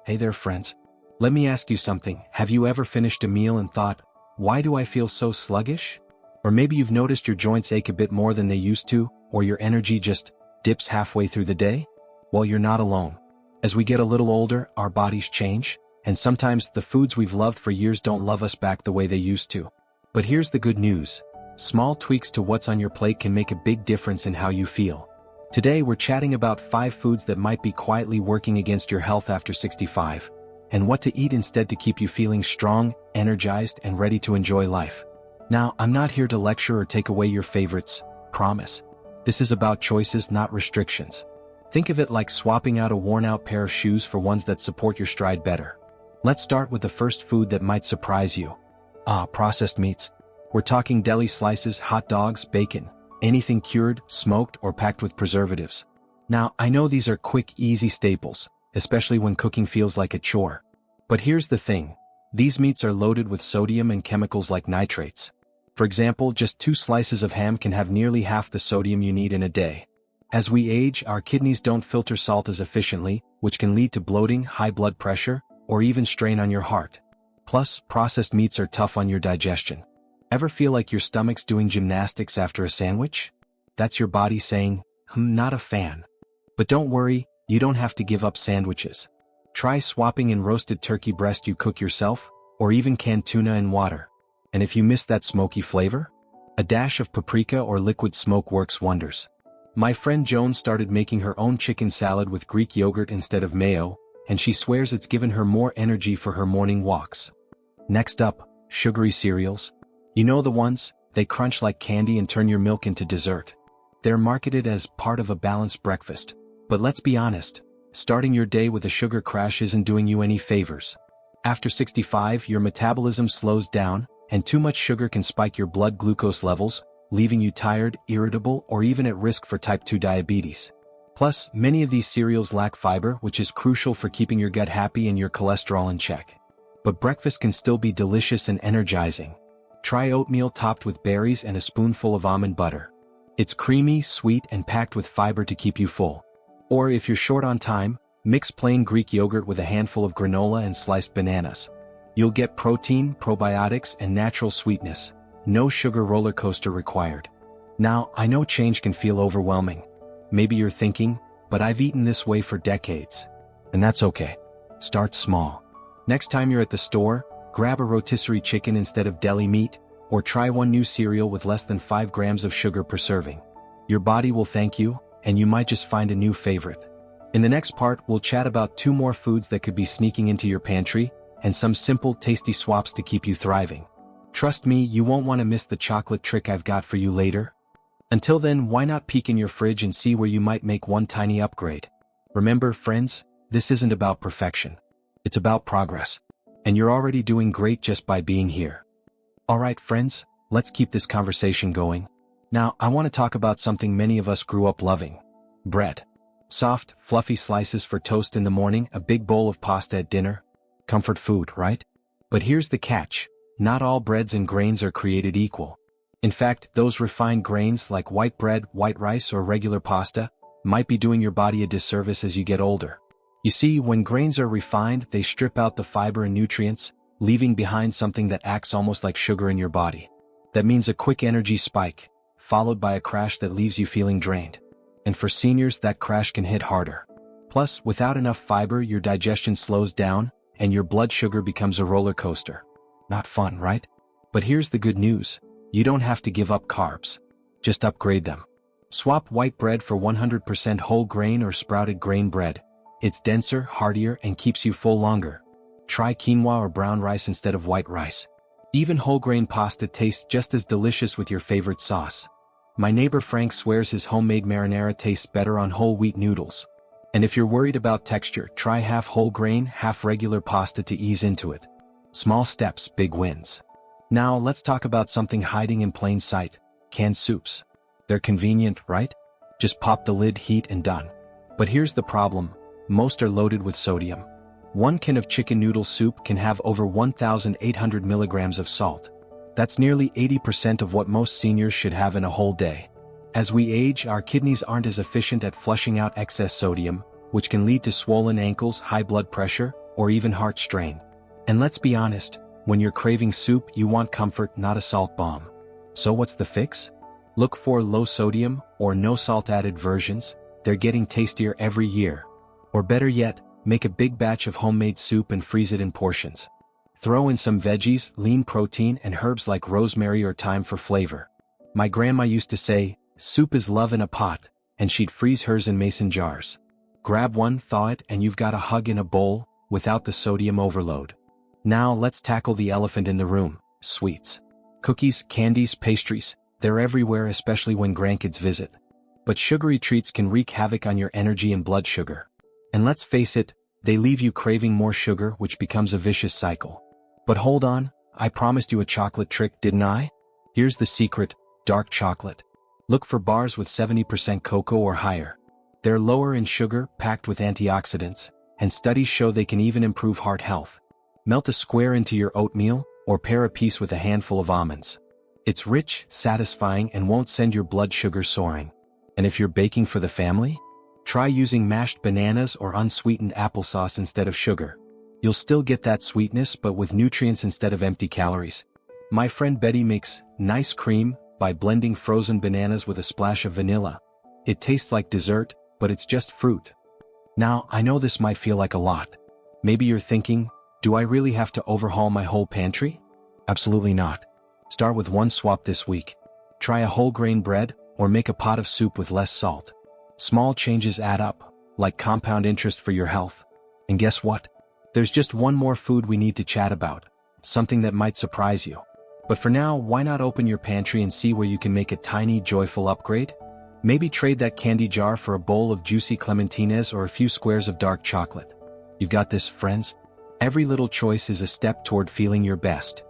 Hey there, friends. Let me ask you something. Have you ever finished a meal and thought, why do I feel so sluggish? Or maybe you've noticed your joints ache a bit more than they used to, or your energy just dips halfway through the day? Well, you're not alone. As we get a little older, our bodies change, and sometimes the foods we've loved for years don't love us back the way they used to. But here's the good news. Small tweaks to what's on your plate can make a big difference in how you feel. Today we're chatting about 5 foods that might be quietly working against your health after 65, and what to eat instead to keep you feeling strong, energized, and ready to enjoy life. Now, I'm not here to lecture or take away your favorites, promise. This is about choices, not restrictions. Think of it like swapping out a worn-out pair of shoes for ones that support your stride better. Let's start with the first food that might surprise you. Processed meats. We're talking deli slices, hot dogs, bacon, anything cured, smoked, or packed with preservatives. Now, I know these are quick, easy staples, especially when cooking feels like a chore. But here's the thing. These meats are loaded with sodium and chemicals like nitrates. For example, just 2 slices of ham can have nearly half the sodium you need in a day. As we age, our kidneys don't filter salt as efficiently, which can lead to bloating, high blood pressure, or even strain on your heart. Plus, processed meats are tough on your digestion. Ever feel like your stomach's doing gymnastics after a sandwich? That's your body saying, not a fan. But don't worry, you don't have to give up sandwiches. Try swapping in roasted turkey breast you cook yourself, or even canned tuna and water. And if you miss that smoky flavor, a dash of paprika or liquid smoke works wonders. My friend Joan started making her own chicken salad with Greek yogurt instead of mayo, and she swears it's given her more energy for her morning walks. Next up, sugary cereals. You know the ones, they crunch like candy and turn your milk into dessert. They're marketed as part of a balanced breakfast. But let's be honest, starting your day with a sugar crash isn't doing you any favors. After 65, your metabolism slows down, and too much sugar can spike your blood glucose levels, leaving you tired, irritable, or even at risk for type 2 diabetes. Plus, many of these cereals lack fiber, which is crucial for keeping your gut happy and your cholesterol in check. But breakfast can still be delicious and energizing. Try oatmeal topped with berries and a spoonful of almond butter. It's creamy, sweet, and packed with fiber to keep you full. Or if you're short on time, mix plain Greek yogurt with a handful of granola and sliced bananas. You'll get protein, probiotics, and natural sweetness. No sugar roller coaster required. Now, I know change can feel overwhelming. Maybe you're thinking, but I've eaten this way for decades. And that's okay. Start small. Next time you're at the store, grab a rotisserie chicken instead of deli meat, or try one new cereal with less than 5 grams of sugar per serving. Your body will thank you, and you might just find a new favorite. In the next part, we'll chat about 2 more foods that could be sneaking into your pantry, and some simple, tasty swaps to keep you thriving. Trust me, you won't want to miss the chocolate trick I've got for you later. Until then, why not peek in your fridge and see where you might make one tiny upgrade? Remember, friends, this isn't about perfection. It's about progress. And you're already doing great just by being here. Alright friends, let's keep this conversation going. Now, I want to talk about something many of us grew up loving. Bread. Soft, fluffy slices for toast in the morning, a big bowl of pasta at dinner. Comfort food, right? But here's the catch. Not all breads and grains are created equal. In fact, those refined grains like white bread, white rice, or regular pasta might be doing your body a disservice as you get older. You see, when grains are refined, they strip out the fiber and nutrients, leaving behind something that acts almost like sugar in your body. That means a quick energy spike, followed by a crash that leaves you feeling drained. And for seniors, that crash can hit harder. Plus, without enough fiber, your digestion slows down, and your blood sugar becomes a roller coaster. Not fun, right? But here's the good news. You don't have to give up carbs. Just upgrade them. Swap white bread for 100% whole grain or sprouted grain bread. It's denser, heartier, and keeps you full longer. Try quinoa or brown rice instead of white rice. Even whole grain pasta tastes just as delicious with your favorite sauce. My neighbor Frank swears his homemade marinara tastes better on whole wheat noodles. And if you're worried about texture, try half whole grain, half regular pasta to ease into it. Small steps, big wins. Now let's talk about something hiding in plain sight. Canned soups. They're convenient, right? Just pop the lid, heat, and done. But here's the problem. Most are loaded with sodium. 1 can of chicken noodle soup can have over 1,800 milligrams of salt. That's nearly 80% of what most seniors should have in a whole day. As we age, our kidneys aren't as efficient at flushing out excess sodium, which can lead to swollen ankles, high blood pressure, or even heart strain. And let's be honest, when you're craving soup, you want comfort, not a salt bomb. So what's the fix? Look for low sodium or no salt added versions. They're getting tastier every year. Or better yet, make a big batch of homemade soup and freeze it in portions. Throw in some veggies, lean protein, and herbs like rosemary or thyme for flavor. My grandma used to say, soup is love in a pot, and she'd freeze hers in mason jars. Grab one, thaw it, and you've got a hug in a bowl, without the sodium overload. Now let's tackle the elephant in the room, sweets. Cookies, candies, pastries, they're everywhere, especially when grandkids visit. But sugary treats can wreak havoc on your energy and blood sugar. And let's face it, they leave you craving more sugar, which becomes a vicious cycle. But hold on, I promised you a chocolate trick, didn't I? Here's the secret: dark chocolate. Look for bars with 70% cocoa or higher. They're lower in sugar, packed with antioxidants, and studies show they can even improve heart health. Melt a square into your oatmeal, or pair a piece with a handful of almonds. It's rich, satisfying, and won't send your blood sugar soaring. And if you're baking for the family, try using mashed bananas or unsweetened applesauce instead of sugar. You'll still get that sweetness, but with nutrients instead of empty calories. My friend Betty makes nice cream by blending frozen bananas with a splash of vanilla. It tastes like dessert, but it's just fruit. Now, I know this might feel like a lot. Maybe you're thinking, do I really have to overhaul my whole pantry? Absolutely not. Start with one swap this week. Try a whole grain bread, or make a pot of soup with less salt. Small changes add up, like compound interest for your health. And guess what? There's just one more food we need to chat about, something that might surprise you. But for now, why not open your pantry and see where you can make a tiny, joyful upgrade? Maybe trade that candy jar for a bowl of juicy clementines or a few squares of dark chocolate. You've got this, friends. Every little choice is a step toward feeling your best.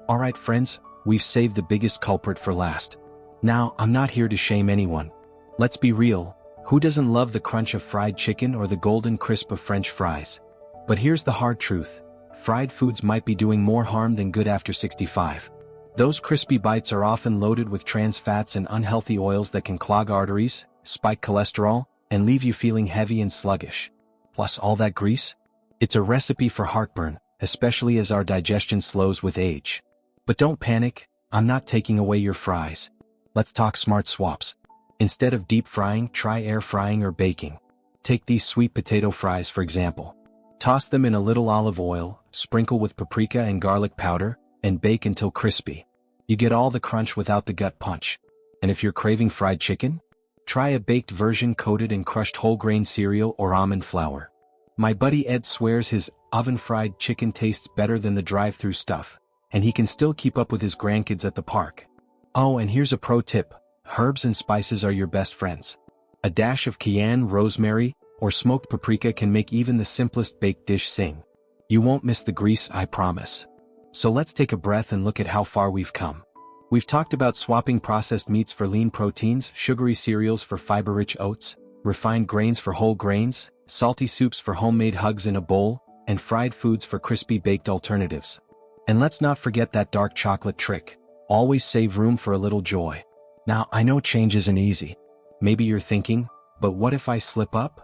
Alright friends, we've saved the biggest culprit for last. Now, I'm not here to shame anyone. Let's be real, who doesn't love the crunch of fried chicken or the golden crisp of French fries? But here's the hard truth. Fried foods might be doing more harm than good after 65. Those crispy bites are often loaded with trans fats and unhealthy oils that can clog arteries, spike cholesterol, and leave you feeling heavy and sluggish. Plus all that grease? It's a recipe for heartburn, especially as our digestion slows with age. But don't panic, I'm not taking away your fries. Let's talk smart swaps. Instead of deep frying, try air frying or baking. Take these sweet potato fries for example. Toss them in a little olive oil, sprinkle with paprika and garlic powder, and bake until crispy. You get all the crunch without the gut punch. And if you're craving fried chicken, try a baked version coated in crushed whole grain cereal or almond flour. My buddy Ed swears his oven-fried chicken tastes better than the drive-through stuff, and he can still keep up with his grandkids at the park. Oh, and here's a pro tip. Herbs and spices are your best friends. A dash of cayenne, rosemary, or smoked paprika can make even the simplest baked dish sing. You won't miss the grease, I promise. So let's take a breath and look at how far we've come. We've talked about swapping processed meats for lean proteins, sugary cereals for fiber-rich oats, refined grains for whole grains, salty soups for homemade hugs in a bowl, and fried foods for crispy baked alternatives. And let's not forget that dark chocolate trick. Always save room for a little joy. Now, I know change isn't easy. Maybe you're thinking, but what if I slip up?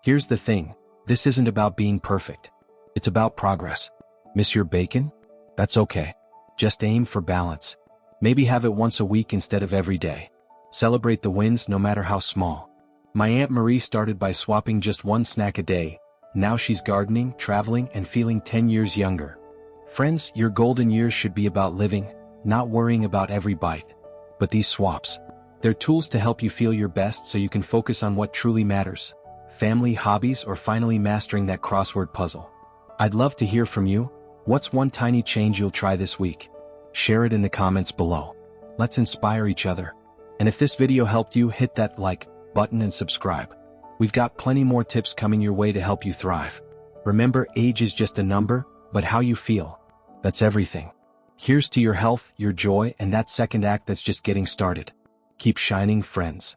Here's the thing, this isn't about being perfect. It's about progress. Miss your bacon? That's okay. Just aim for balance. Maybe have it once a week instead of every day. Celebrate the wins no matter how small. My Aunt Marie started by swapping just one snack a day. Now she's gardening, traveling, and feeling 10 years younger. Friends, your golden years should be about living, not worrying about every bite. But these swaps, they're tools to help you feel your best so you can focus on what truly matters. Family, hobbies, or finally mastering that crossword puzzle. I'd love to hear from you. What's one tiny change you'll try this week? Share it in the comments below. Let's inspire each other. And if this video helped you, hit that like button and subscribe. We've got plenty more tips coming your way to help you thrive. Remember, age is just a number, but how you feel, that's everything. Here's to your health, your joy, and that second act that's just getting started. Keep shining, friends.